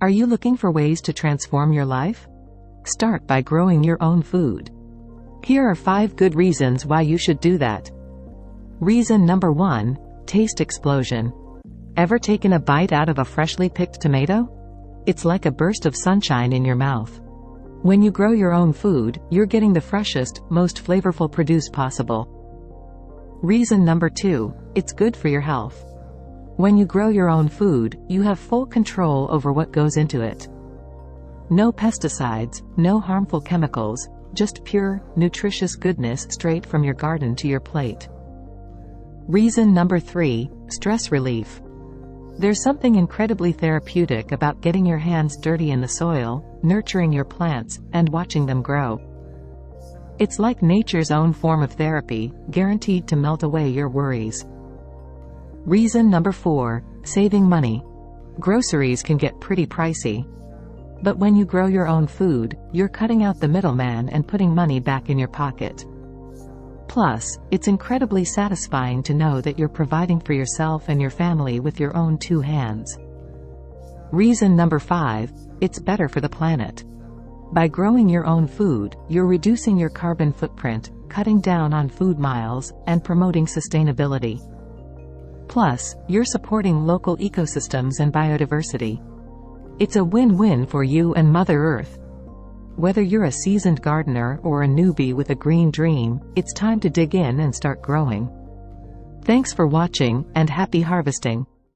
Are you looking for ways to transform your life? Start by growing your own food. Here are 5 good reasons why you should do that. Reason number 1: taste explosion. Ever taken a bite out of a freshly picked tomato? It's like a burst of sunshine in your mouth. When you grow your own food, you're getting the freshest, most flavorful produce possible. Reason number 2: it's good for your health. When you grow your own food, you have full control over what goes into it. No pesticides, no harmful chemicals, just pure, nutritious goodness straight from your garden to your plate. Reason number 3: stress relief. There's something incredibly therapeutic about getting your hands dirty in the soil, nurturing your plants, and watching them grow. It's like nature's own form of therapy, guaranteed to melt away your worries. Reason number 4: saving money. Groceries can get pretty pricey. But when you grow your own food, you're cutting out the middleman and putting money back in your pocket. Plus, it's incredibly satisfying to know that you're providing for yourself and your family with your own 2 hands. Reason number 5: it's better for the planet. By growing your own food, you're reducing your carbon footprint, cutting down on food miles, and promoting sustainability. Plus, you're supporting local ecosystems and biodiversity. It's a win-win for you and Mother Earth. Whether you're a seasoned gardener or a newbie with a green dream, it's time to dig in and start growing. Thanks for watching, and happy harvesting!